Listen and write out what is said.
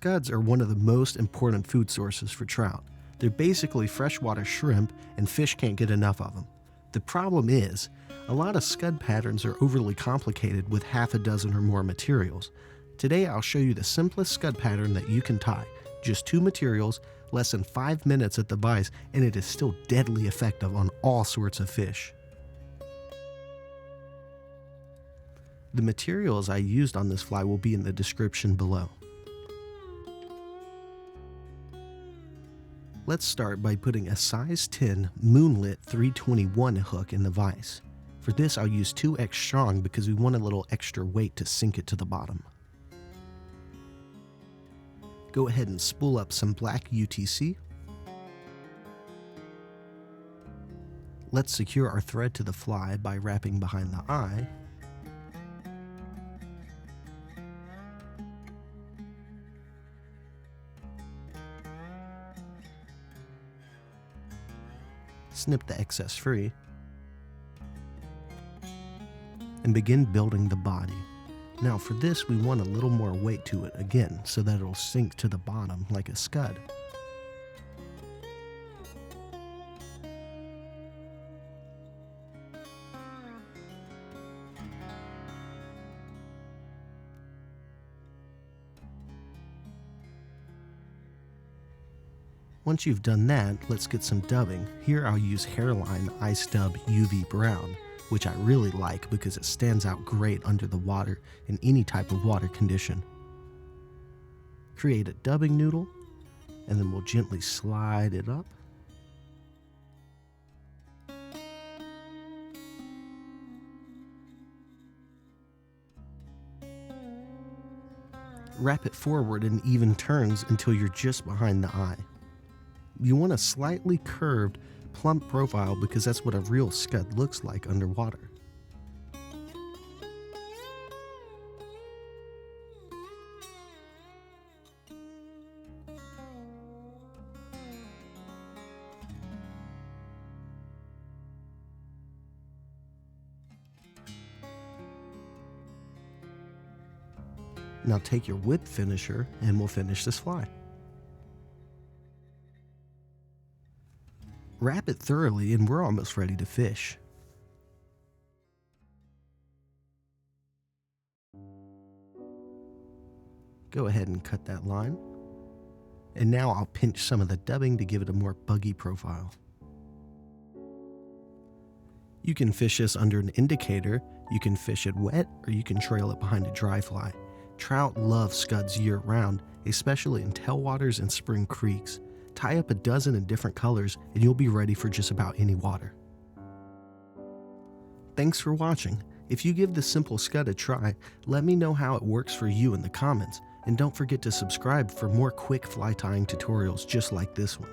Scuds are one of the most important food sources for trout. They're basically freshwater shrimp, and fish can't get enough of them. The problem is, a lot of Scud patterns are overly complicated with half a dozen or more materials. Today I'll show you the simplest Scud pattern that you can tie. Just 2 materials, less than 5 minutes at the vise, and it is still deadly effective on all sorts of fish. The materials I used on this fly will be in the description below. Let's start by putting a size 10 Moonlit 321 hook in the vise. For this I'll use 2x strong because we want a little extra weight to sink it to the bottom. Go ahead and spool up some black UTC. Let's secure our thread to the fly by wrapping behind the eye. Snip the excess free, and begin building the body. Now for this we want a little more weight to it again so that it'll sink to the bottom like a Scud. Once you've done that, let's get some dubbing. Here I'll use Hairline Ice Dub UV Brown, which I really like because it stands out great under the water in any type of water condition. Create a dubbing noodle, and then we'll gently slide it up. Wrap it forward in even turns until you're just behind the eye. You want a slightly curved, plump profile because that's what a real Scud looks like underwater. Now take your whip finisher and we'll finish this fly. Wrap it thoroughly and we're almost ready to fish. Go ahead and cut that line. And now I'll pinch some of the dubbing to give it a more buggy profile. You can fish this under an indicator, you can fish it wet, or you can trail it behind a dry fly. Trout love Scuds year-round, especially in tailwaters and spring creeks. Tie up a dozen in different colors and you'll be ready for just about any water. Thanks for watching. If you give this simple Scud a try, let me know how it works for you in the comments, and don't forget to subscribe for more quick fly tying tutorials just like this one.